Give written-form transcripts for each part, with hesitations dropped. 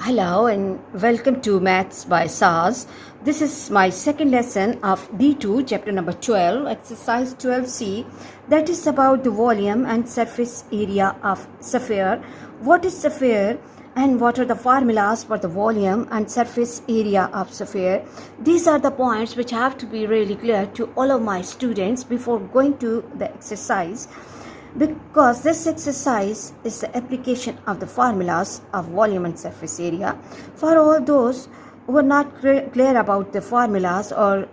Hello and welcome to Maths by SARS. This is my second lesson of D2, chapter number 12, exercise 12C, that is about the volume and surface area of sphere. What is sphere and what are the formulas for the volume and surface area of sphere? These are the points which have to be really clear to all of my students before going to the exercise, because this exercise is the application of the formulas of volume and surface area. For all those who are not clear about the formulas, or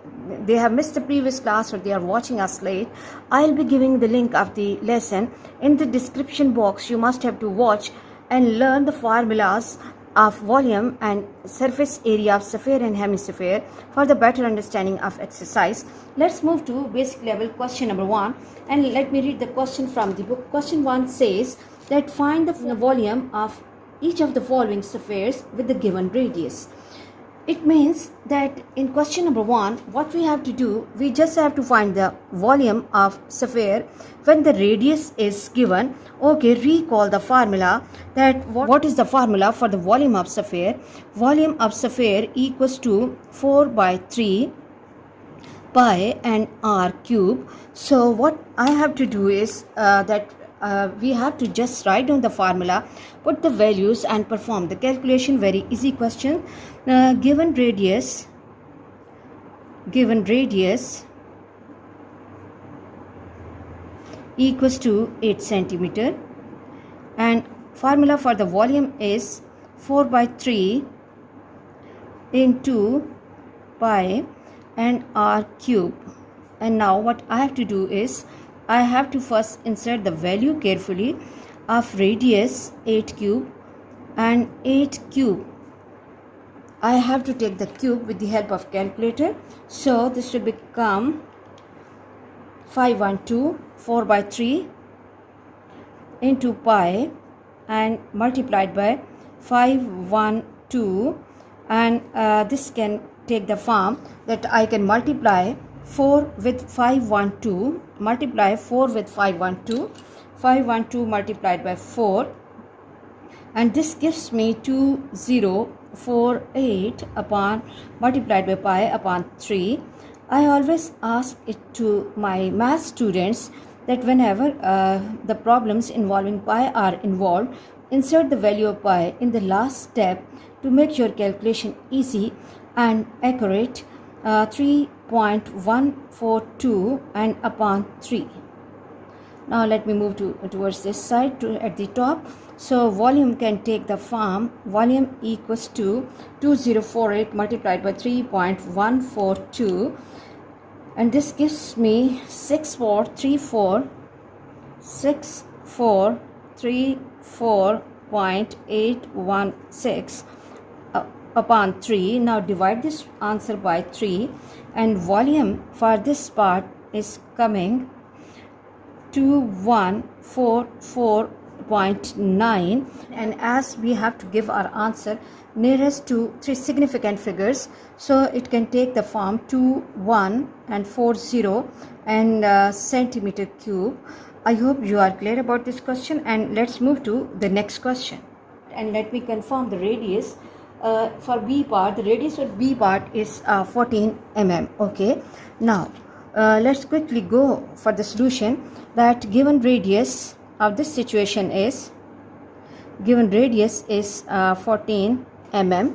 they have missed the previous class, or they are watching us late, I'll be giving the link of the lesson in the description box. You must have to watch and learn the formulas of volume and surface area of sphere and hemisphere for the better understanding of exercise. Let's move to basic level question number 1, and let me read the question from the book. Question 1 says that find the volume of each of the following spheres with the given radius. It means that in question number 1, what we have to do, we just have to find the volume of sphere when the radius is given. Okay, recall the formula. That what is the formula for the volume of sphere? Volume of sphere equals to 4 by 3 pi and r cube. So what I have to do is we have to just write down the formula, put the values and perform the calculation. Very easy question. Given radius equals to 8 centimeter, and formula for the volume is 4 by 3 into pi and r cube. And now what I have to do is I have to first insert the value carefully of radius 8 cube, and 8 cube I have to take the cube with the help of calculator. So this will become 512 4 by 3 into pi and multiplied by 512, and this can take the form that I can multiply 4 with 512, multiply 4 with 512, 512 multiplied by 4, and this gives me 2048 upon multiplied by pi upon 3. I always ask it to my math students that whenever the problems involving pi are involved, insert the value of pi in the last step to make your calculation easy and accurate. 3.142 and upon 3. Now let me move towards this side at the top. So volume can take the form volume equals to 2048 multiplied by 3.142, and this gives me 6434.816 upon 3. Now divide this answer by 3, and volume for this part is coming 2144.9, and as we have to give our answer nearest to 3 significant figures, so it can take the form 2140 and centimeter cube. I hope you are clear about this question, and let's move to the next question. And let me confirm the radius. For B part, the radius of B part is 14 mm. Okay, now let's quickly go for the solution. That given radius of this situation is 14 mm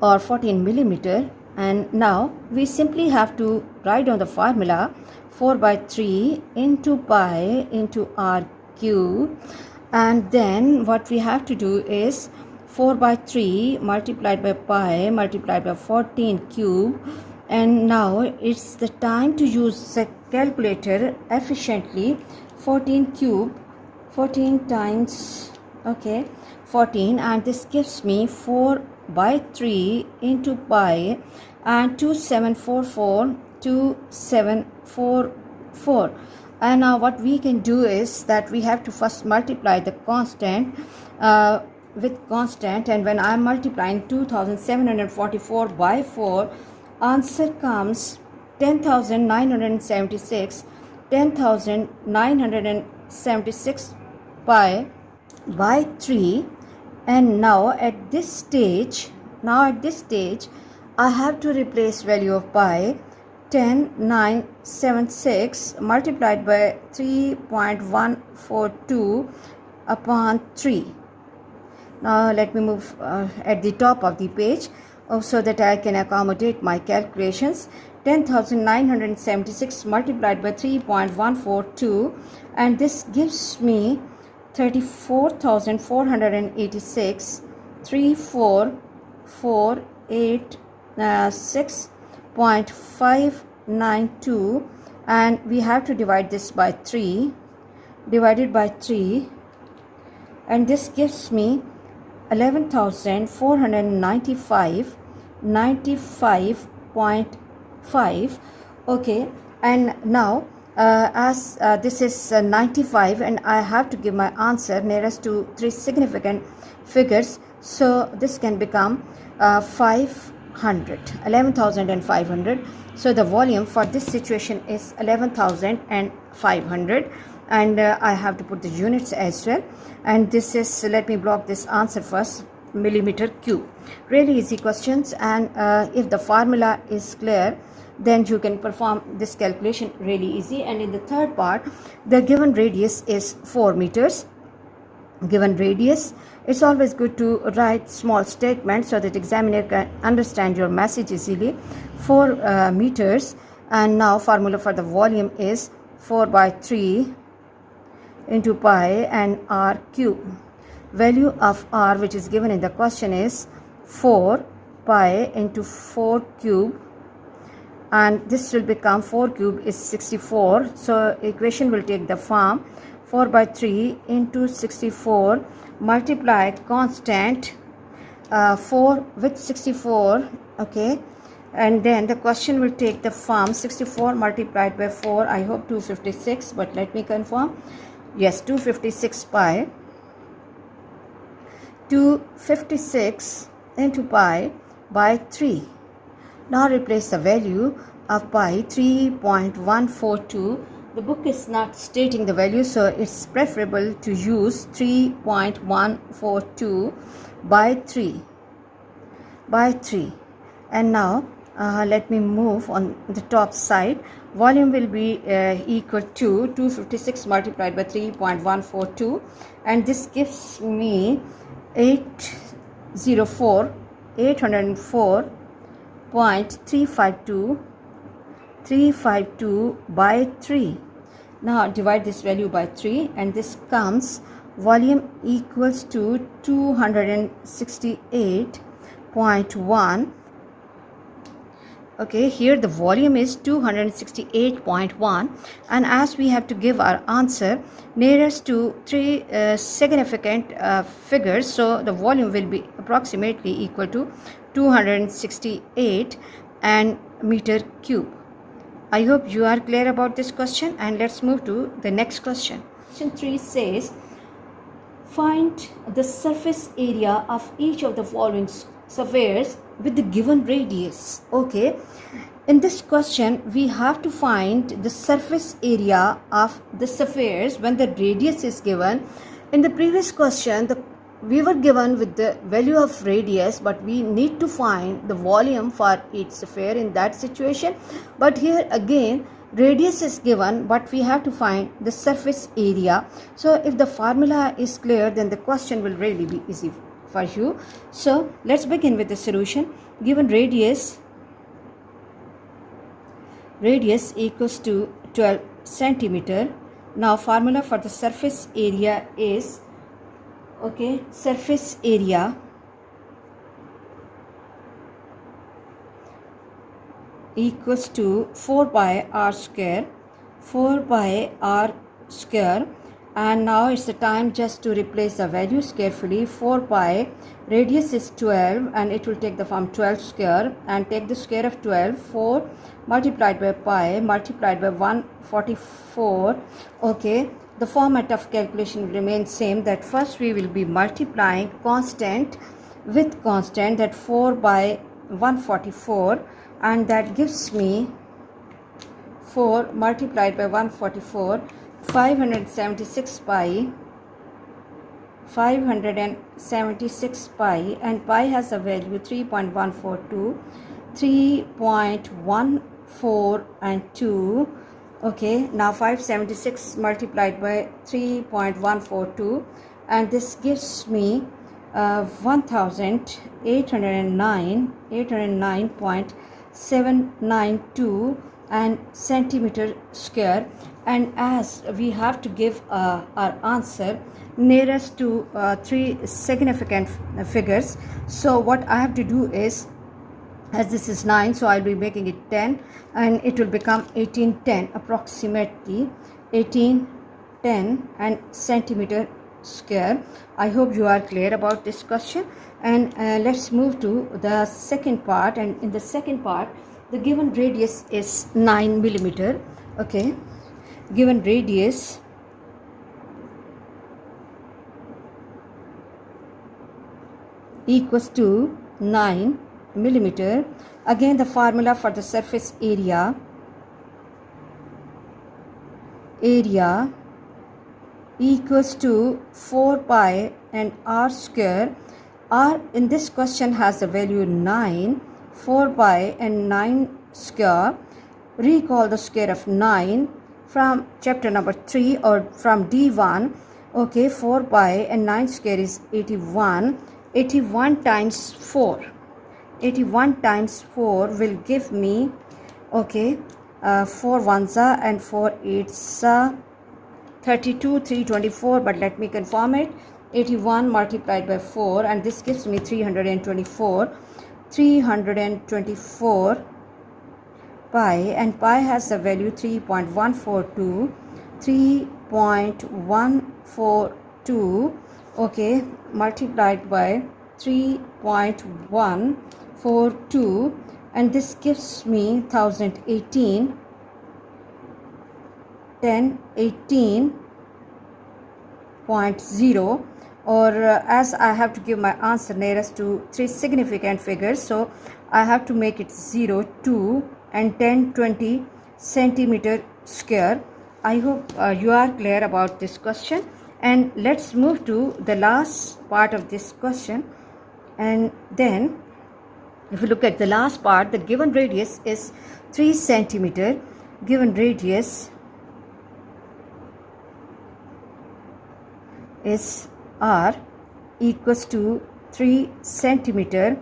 or 14 millimeter, and now we simply have to write down the formula 4 by 3 into pi into r cube, and then what we have to do is 4 by 3 multiplied by pi multiplied by 14 cube, and now it's the time to use the calculator efficiently. 14 cube, 14 times 14, and this gives me 4 by 3 into pi and 2744. And now what we can do is that we have to first multiply the constant with constant, and when I am multiplying 2744 by 4, answer comes 10,976. 10,976 pi by 3 And now at this stage I have to replace value of pi 10,976 multiplied by 3.142 upon 3. Now let me move at the top of the page so that I can accommodate my calculations. 10,976 multiplied by 3.142, and this gives me 34,486, 3486.592, and we have to divide this by 3, divided by 3, and this gives me 11,495, 95.5. Okay, and now as this is 95 and I have to give my answer nearest to 3 significant figures, so this can become 11,500. So the volume for this situation is 11,500, and I have to put the units as well. And this is, let me block this answer first, millimeter cube. Really easy questions, and if the formula is clear, then you can perform this calculation really easy. And in the third part, the given radius is 4 meters. Given radius, it's always good to write small statements so that examiner can understand your message easily. 4 meters, and now formula for the volume is 4 by 3 into pi and r cube. Value of r, which is given in the question, is 4 pi into 4 cube, and this will become 4 cube is 64. So equation will take the form 4 by 3 into 64 multiplied constant 4 with 64. Okay, and then the question will take the form 64 multiplied by 4. I hope 256, but let me confirm. Yes, 256 pi. 256 into pi by 3. Now replace the value of pi 3.142. The book is not stating the value, so it's preferable to use 3.142 by 3. And now let me move on the top side. Volume will be equal to 256 multiplied by 3.142, and this gives me 804.352 by 3. Now divide this value by 3, and this comes volume equals to 268.1. Okay, here the volume is 268.1, and as we have to give our answer nearest to 3 significant figures, so the volume will be approximately equal to 268 and meter cube. I hope you are clear about this question, and let's move to the next question. Question 3 says, find the surface area of each of the following spheres with the given radius. Okay, in this question we have to find the surface area of the spheres when the radius is given. In the previous question, we were given with the value of radius, but we need to find the volume for each sphere in that situation. But here again, radius is given, but we have to find the surface area. So if the formula is clear, then the question will really be easy for you. So let's begin with the solution. Given radius equals to 12 centimeter. Now formula for the surface area is, okay, surface area equals to 4 by r square, and now it's the time just to replace the values carefully. 4 pi, radius is 12, and it will take the form 12 square, and take the square of 12, 4 multiplied by pi multiplied by 144. Okay, the format of calculation will remain same, that first we will be multiplying constant with constant, that 4 by 144, and that gives me 4 multiplied by 144, 576 pi 576 pi, and pi has a value 3.142, 3.14 and 2. Okay, now 576 multiplied by 3.142, and this gives me 809.792 and centimeter square. And as we have to give our answer nearest to three significant figures, so what I have to do is, as this is 9, so I'll be making it 10, and it will become 1810, approximately 1810 and centimeter square. I hope you are clear about this question, and let's move to the second part. And in the second part, the given radius is 9 millimeter. Okay, given radius equals to 9 millimeter. Again, the formula for the surface area equals to 4 pi and r square. R in this question has the value 9, 4 pi and 9 square. Recall the square of 9 from chapter number 3 or from D1. Okay, 4 pi and 9 square is 81. 81 times 4. 81 times 4 will give me, okay, 4 ones and 4 eights, 32, 324, but let me confirm it. 81 multiplied by 4, and this gives me 324. 324 pi, and pi has the value 3.142. 3.142, okay, multiplied by 3.142, and this gives me 1018. 1018.0, or as I have to give my answer nearest to three significant figures, so I have to make it 0, 2 and 1020 centimeter square. I hope you are clear about this question, and let's move to the last part of this question. And then if you look at the last part, the given radius is 3 centimeter. Given radius is r equals to 3 centimeter,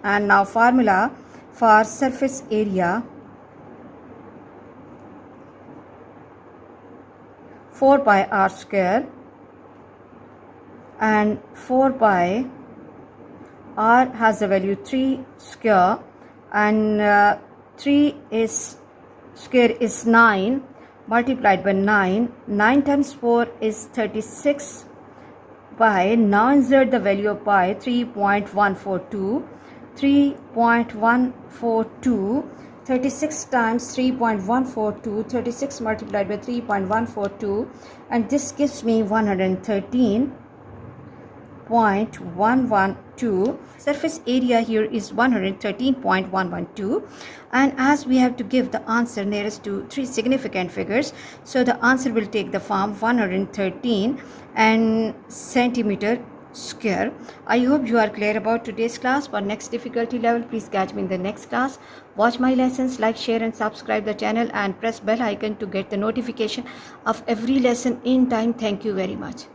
and now formula for surface area: 4 pi r square, and 4 pi r has the value 3 square, and 3 is square is 9 multiplied by 9. 9 times 4 is 36 pi. Now insert the value of pi: 3.142. 3.142, 36 times 3.142, 36 multiplied by 3.142, and this gives me 113.112. Surface area here is 113.112, and as we have to give the answer nearest to three significant figures, so the answer will take the form 113 and centimeter square. I hope you are clear about today's class. For next difficulty level, please catch me in the next class. Watch my lessons, like, share and subscribe the channel, and press bell icon to get the notification of every lesson in time. Thank you very much.